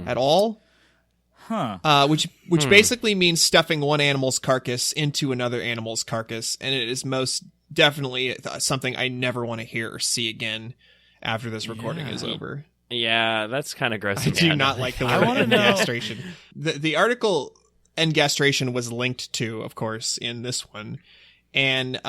B: at all.
A: Huh.
B: Which basically means stuffing one animal's carcass into another animal's carcass, and it is most definitely something I never want to hear or see again after this recording is over.
C: Yeah, that's kind of gross.
B: I do not like the word engastration. The article engastration was linked to, of course, in this one, and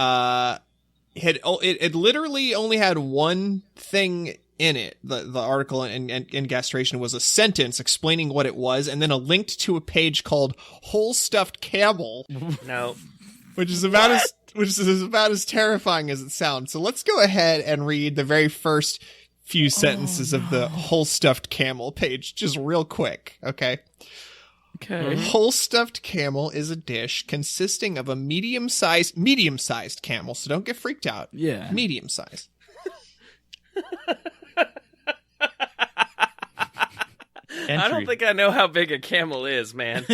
B: it literally only had one thing in it. The article in engastration was a sentence explaining what it was, and then a link to a page called "Whole Stuffed Camel."
C: No,
B: which is about as terrifying as it sounds. So let's go ahead and read the very first few sentences of the "Whole Stuffed Camel" page, just real quick, okay?
C: Okay.
B: Whole stuffed camel is a dish consisting of a medium-sized camel. So don't get freaked out.
A: Yeah.
B: Medium-sized.
C: I don't think I know how big a camel is, man.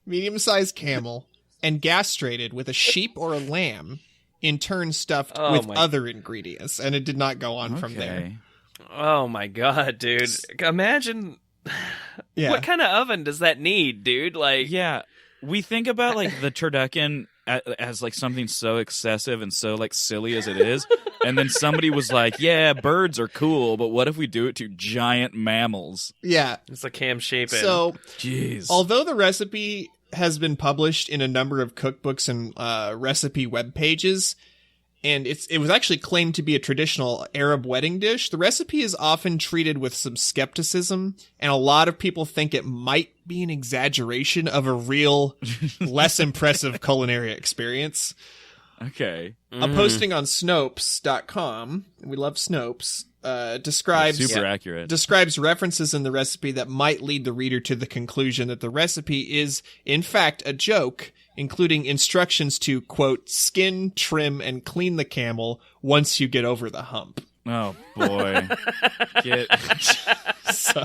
B: Medium-sized camel and gastrated with a sheep or a lamb, in turn stuffed with other ingredients. And it did not go on from there.
C: Oh my god, dude. Imagine what kind of oven does that need, dude? Like,
A: yeah, we think about like the turducken as like something so excessive and so like silly as it is, and then somebody was like, yeah, birds are cool, but what if we do it to giant mammals?
B: Yeah.
C: It's a cam shaping.
B: So,
A: jeez.
B: Although the recipe has been published in a number of cookbooks and recipe web pages, and it was actually claimed to be a traditional Arab wedding dish, the recipe is often treated with some skepticism, and a lot of people think it might be an exaggeration of a real, less impressive culinary experience.
A: Okay.
B: A posting on Snopes.com, we love Snopes, describes
A: super accurate.
B: Describes references in the recipe that might lead the reader to the conclusion that the recipe is, in fact, a joke, including instructions to, quote, skin, trim, and clean the camel once you get over the hump.
A: Oh, boy.
B: So,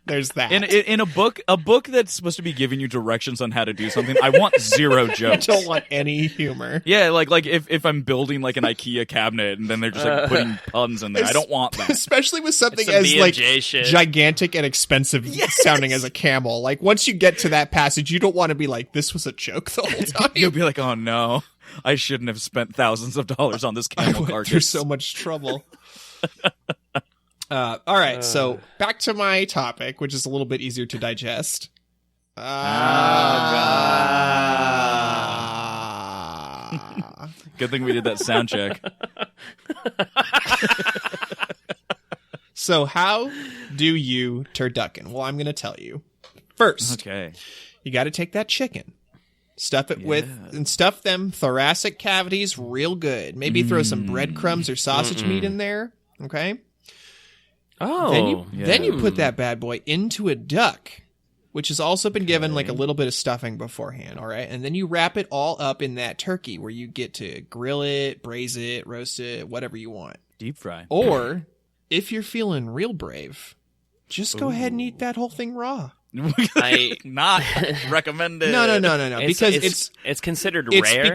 B: there's that.
A: In a book that's supposed to be giving you directions on how to do something, I want zero jokes.
B: I don't want any humor.
A: Yeah, like if I'm building like an IKEA cabinet and then they're just like putting puns in there, I don't want that.
B: Especially with something as like gigantic and expensive sounding as a camel. Like once you get to that passage, you don't want to be like, this was a joke the whole time.
A: You'll be like, oh no, I shouldn't have spent thousands of dollars on this camel carcass.
B: There's so much trouble. All right, so back to my topic, which is a little bit easier to digest.
A: Good thing we did that sound check.
B: So how do you turducken? Well, I'm going to tell you. First,
A: okay,
B: you got to take that chicken, stuff it and stuff them thoracic cavities real good. Maybe throw some breadcrumbs or sausage meat in there, okay?
C: Oh.
B: Then you put that bad boy into a duck, which has also been given like a little bit of stuffing beforehand, all right? And then you wrap it all up in that turkey where you get to grill it, braise it, roast it, whatever you want.
A: Deep fry.
B: Or, if you're feeling real brave, just go ahead and eat that whole thing raw.
A: Not recommended.
B: No. Because
C: it's considered
B: it's
C: rare.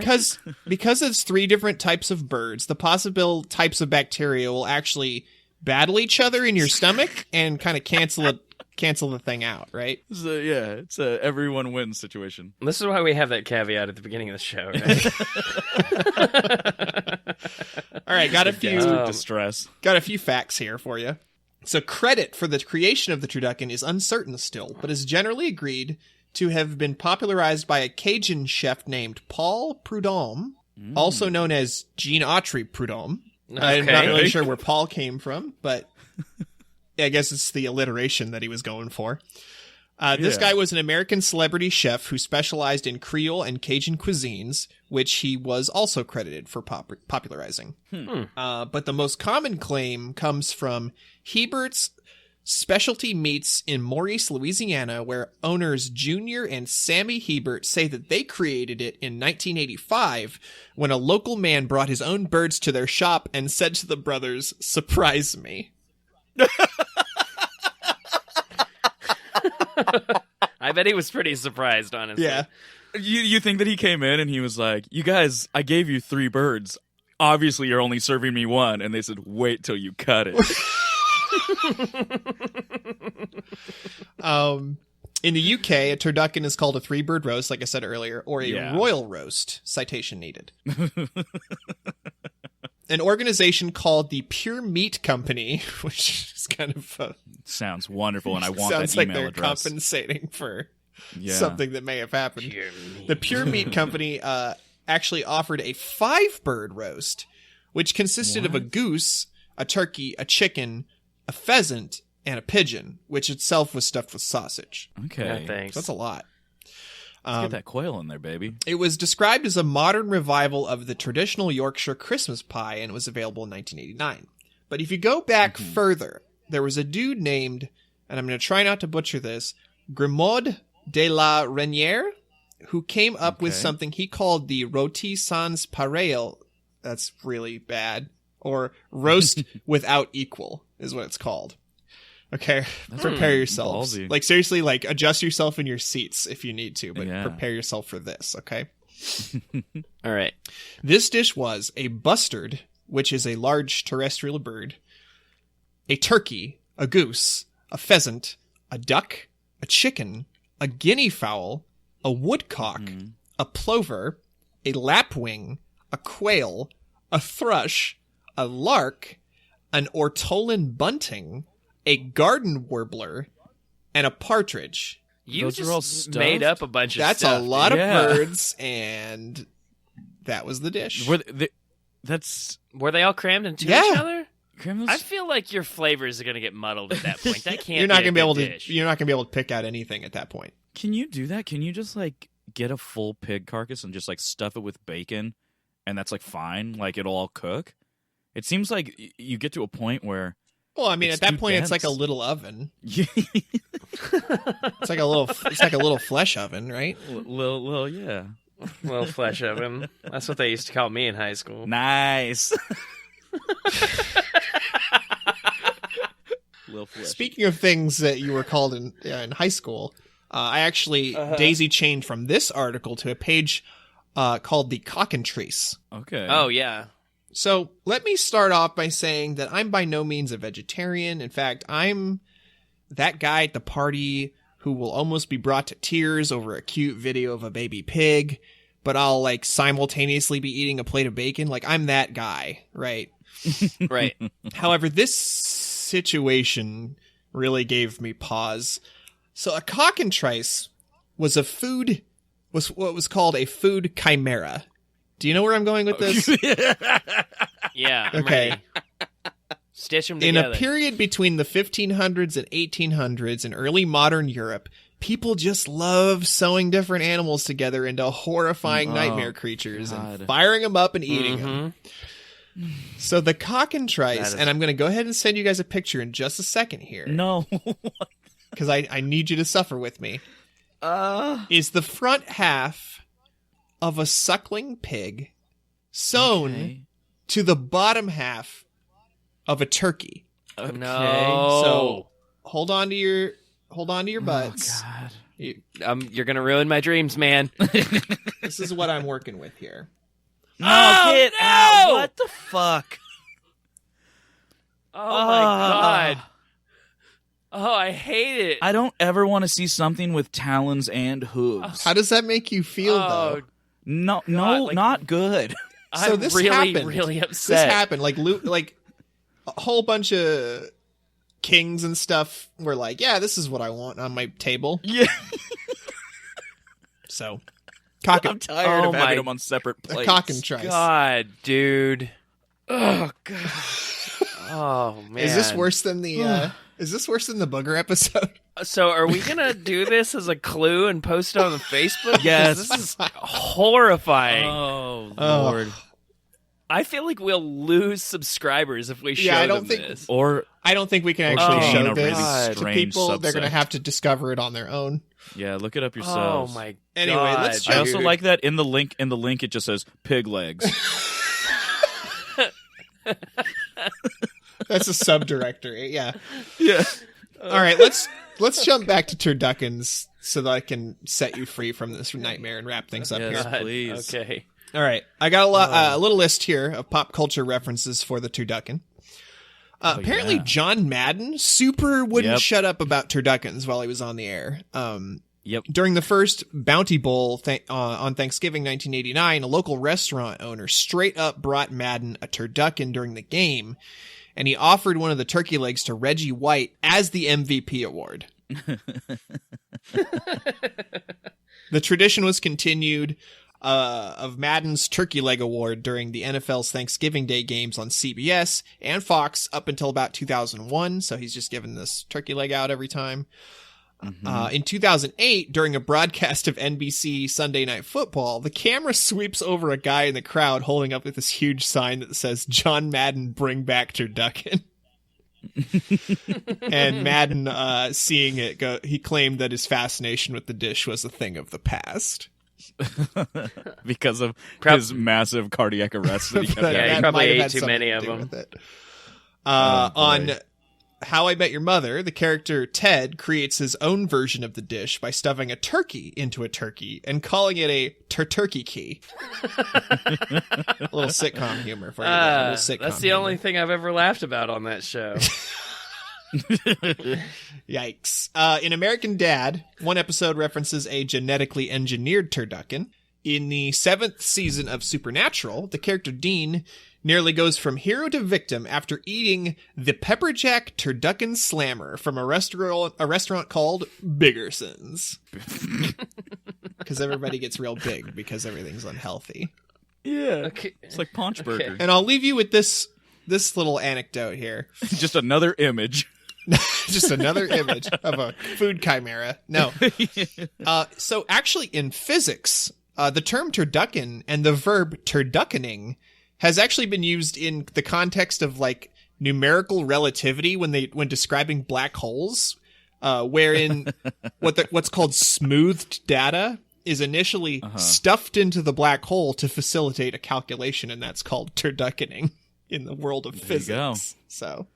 B: Because it's 3 different types of birds. The possible types of bacteria will actually battle each other in your stomach and kind of cancel the thing out, right?
A: So, yeah, it's a everyone wins situation.
C: This is why we have that caveat at the beginning of the show, right?
B: All right, got a few facts here for you. So credit for the creation of the turducken is uncertain still, but is generally agreed to have been popularized by a Cajun chef named Paul Prudhomme, also known as Jean-Autry Prudhomme. Okay. I'm not really sure where Paul came from, but I guess it's the alliteration that he was going for. This guy was an American celebrity chef who specialized in Creole and Cajun cuisines, which he was also credited for popularizing. But the most common claim comes from Hebert's Specialty Meats in Maurice, Louisiana, where owners Junior and Sammy Hebert say that they created it in 1985 when a local man brought his own birds to their shop and said to the brothers, "Surprise me."
C: I bet he was pretty surprised, honestly.
B: Yeah.
A: You think that he came in and he was like, "You guys, I gave you 3 birds. Obviously, you're only serving me 1." And they said, "Wait till you cut it."
B: In the UK, a turducken is called a 3-bird roast, like I said earlier, or a royal roast. Citation needed. An organization called the Pure Meat Company, which is kind of
A: sounds wonderful, and I want
B: sounds
A: that
B: like
A: email
B: they're
A: address.
B: Compensating for something that may have happened. The Pure Meat Company actually offered a 5-bird roast, which consisted of a goose, a turkey, a chicken, a pheasant, and a pigeon, which itself was stuffed with sausage.
A: Okay.
C: Yeah, thanks.
B: So that's a lot.
A: Let's get that quail in there, baby.
B: It was described as a modern revival of the traditional Yorkshire Christmas pie, and it was available in 1989. But if you go back further, there was a dude named, and I'm going to try not to butcher this, Grimaud de la Reynière, who came up with something he called the rôti sans pareil. That's really bad. Or roast without equal is what it's called. Okay, prepare yourselves.
A: Ballsy.
B: Like, seriously, like, adjust yourself in your seats if you need to, but prepare yourself for this, okay?
C: All right.
B: This dish was a bustard, which is a large terrestrial bird, a turkey, a goose, a pheasant, a duck, a chicken, a guinea fowl, a woodcock, a plover, a lapwing, a quail, a thrush, a lark, an ortolan bunting, a garden warbler, and a partridge.
C: You
A: Those
C: just
A: are all stuffed?
C: made up a bunch of
B: That's
C: stuff.
B: a lot of birds, and that was the dish.
C: Were they all crammed into each other? I feel like your flavors are going to get muddled at that point. That can't.
B: You're not
C: going to be
B: You're not going to be able to pick out anything at that point.
A: Can you do that? Can you just like get a full pig carcass and just like stuff it with bacon, and that's like fine? Like it'll all cook. It seems like you get to a point where.
B: Well, I mean, at that point,
A: dense.
B: it's like a little oven. It's like a little flesh oven, right?
A: Little, yeah.
C: Little flesh oven. That's what they used to call me in high school.
A: Nice. Little flesh.
B: Speaking of things that you were called in high school, I actually daisy-chained from this article to a page called the Cockentrace.
A: Okay.
C: Oh, yeah.
B: So let me start off by saying that I'm by no means a vegetarian. In fact, I'm that guy at the party who will almost be brought to tears over a cute video of a baby pig, but I'll like simultaneously be eating a plate of bacon. Like I'm that guy, right?
C: Right.
B: However, this situation really gave me pause. So a cockentrace was what was called a food chimera. Do you know where I'm going with this?
C: Yeah. I'm
B: okay.
C: ready. Stitch them together.
B: In a period between the 1500s and 1800s in early modern Europe, people just loved sewing different animals together into horrifying nightmare creatures and firing them up and eating them. So the cockentrace, and I'm going to go ahead and send you guys a picture in just a second here.
A: No.
B: Because I need you to suffer with me. Is the front half of a suckling pig sewn to the bottom half of a turkey.
C: Okay. No.
B: So hold on to your hold on to your butts.
A: Oh,
B: God.
C: You're going to ruin my dreams, man.
B: This is what I'm working with here.
C: No, get out. What the fuck? Oh, my God. Oh, I hate it.
A: I don't ever want to see something with talons and hooves.
B: How does that make you feel, though?
A: No, not good.
C: I'm really upset.
B: This happened. Like a whole bunch of kings and stuff were like, yeah, this is what I want on my table.
A: Yeah.
B: So,
A: I'm tired of having them on separate plates.
B: Cock and trice.
C: God, dude. Oh, God. Oh, man.
B: Is this worse than the booger episode?
C: So are we going to do this as a clue and post it on the Facebook?
A: Yes.
C: This is horrifying.
A: Oh, Lord.
C: I feel like we'll lose subscribers if we show them this.
A: Or
B: I don't think we can actually show this
A: really
B: to people.
A: subset.
B: They're going to have to discover it on their own.
A: Yeah, look it up yourselves.
C: Oh, my God.
B: Anyway, let's
A: I also like that in the link. In the link, it just says pig legs.
B: That's a subdirectory. Yeah.
A: Yeah.
B: All right, let's jump back to turduckens so that I can set you free from this nightmare and wrap things up
A: Yes,
B: here.
A: please.
C: Okay.
B: All right, I got a little list here of pop culture references for the turducken. Apparently, John Madden wouldn't shut up about turduckens while he was on the air.
A: Yep.
B: During the first Bounty Bowl on Thanksgiving 1989, a local restaurant owner straight up brought Madden a turducken during the game, and he offered one of the turkey legs to Reggie White as the MVP award. The tradition was continued of Madden's Turkey Leg Award during the NFL's Thanksgiving Day games on CBS and Fox up until about 2001, so he's just giving this turkey leg out every time. Mm-hmm. In 2008, during a broadcast of NBC Sunday Night Football, the camera sweeps over a guy in the crowd holding up with this huge sign that says, "John Madden, bring back turducken." And Madden, seeing it, he claimed that his fascination with the dish was a thing of the past.
A: Because of his massive cardiac arrests that he kept having.
C: Yeah, he probably ate too many of them.
B: On How I Met Your Mother, the character Ted creates his own version of the dish by stuffing a turkey into a turkey and calling it a turkey key. A little sitcom humor for you.
C: That's the only thing I've ever laughed about on that show.
B: Yikes. In American Dad, one episode references a genetically engineered turducken. In the 7th season of Supernatural, the character Dean nearly goes from hero to victim after eating the Pepperjack Turducken Slammer from a restaurant called Biggerson's. Because everybody gets real big because everything's unhealthy.
A: Yeah. Okay. It's like Paunch Burger.
B: And I'll leave you with this little anecdote here.
A: Just another image.
B: Just another image of a food chimera. No. So actually in physics, the term turducken and the verb turduckening has actually been used in the context of like numerical relativity when describing black holes, wherein what's called smoothed data is initially stuffed into the black hole to facilitate a calculation, and that's called turduckening in the world of physics. So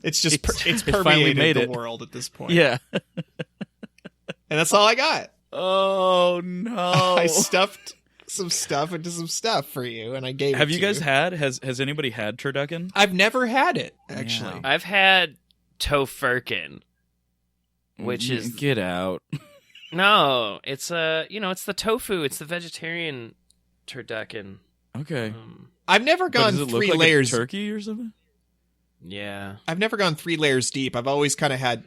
B: it's just it's permeated the world at this point.
A: Yeah.
B: And that's all I got.
A: Oh no.
B: I stuffed some stuff into some stuff for you, and I gave it to you.
A: Have you guys has anybody had turducken?
B: I've never had it, actually.
C: Yeah. I've had tofurkin, which is...
A: Get out.
C: No, it's it's the tofu. It's the vegetarian turducken.
A: Okay.
B: I've never gone
A: does it
B: three
A: look like
B: layers.
A: A turkey or something?
C: Yeah.
B: I've never gone 3 layers deep. I've always kind of had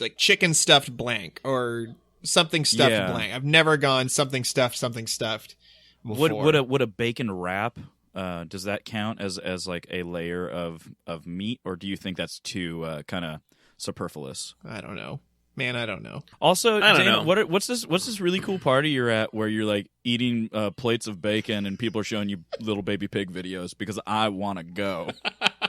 B: like chicken stuffed blank or something stuffed blank. I've never gone something stuffed before.
A: Would a bacon wrap, does that count as like a layer of meat, or do you think that's too kind of superfluous?
B: I don't know. Man, I don't know.
A: Also,
C: I don't
A: Dana,
C: know.
A: What's this really cool party you're at where you're like eating plates of bacon and people are showing you little baby pig videos? Because I want to go.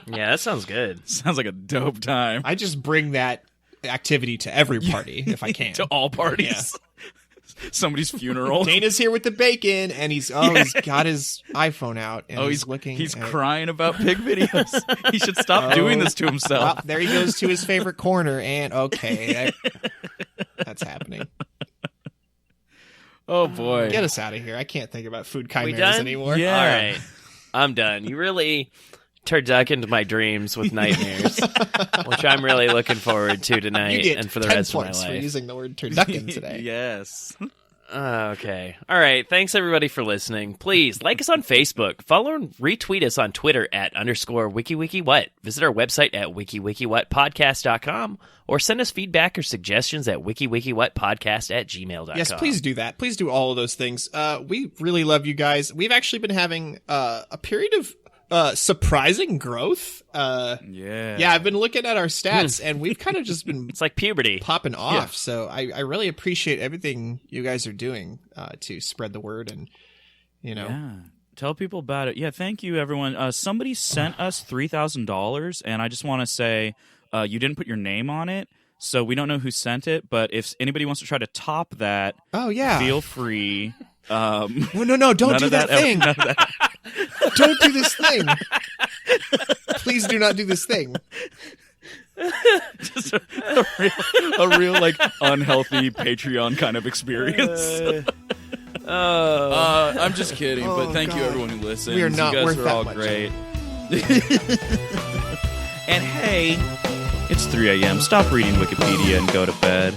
C: Yeah, that sounds good.
A: Sounds like a dope time.
B: I just bring that activity to every party if I can.
A: To all parties. somebody's funeral.
B: Dana's here with the bacon, and he's got his iPhone out, and he's looking.
A: He's crying about pig videos. He should stop doing this to himself.
B: Well, there he goes to his favorite corner, and that's happening.
A: Oh boy,
B: get us out of here! I can't think about food chimeras anymore.
A: Yeah.
C: All right, I'm done. You really turduckened my dreams with nightmares, which I'm really looking forward to tonight and for the rest of my life.
B: For using the word turducken today.
A: Yes.
C: Okay. All right. Thanks, everybody, for listening. Please like us on Facebook. Follow and retweet us on Twitter at @WikiWikiWhat. Visit our website at wikiwikiwhatpodcast.com or send us feedback or suggestions at wikiwikiwhatpodcast@gmail.com.
B: Yes, please do that. Please do all of those things. We really love you guys. We've actually been having a period of surprising growth. Yeah, I've been looking at our stats, and we've kind of just been
C: it's like puberty
B: popping off. Yeah. So I really appreciate everything you guys are doing to spread the word, and
A: tell people about it. Yeah, thank you, everyone. Somebody sent us $3,000, and I just want to say you didn't put your name on it, so we don't know who sent it. But if anybody wants to try to top that, feel free.
B: No, don't do that thing. Don't do this thing. Please do not do this thing.
A: Just a real like unhealthy Patreon kind of experience. I'm just kidding, but thank you everyone who listens.
B: We are not
A: you guys
B: worth
A: are
B: that
A: all
B: much.
A: Great. And hey, it's 3 a.m. Stop reading Wikipedia and go to bed.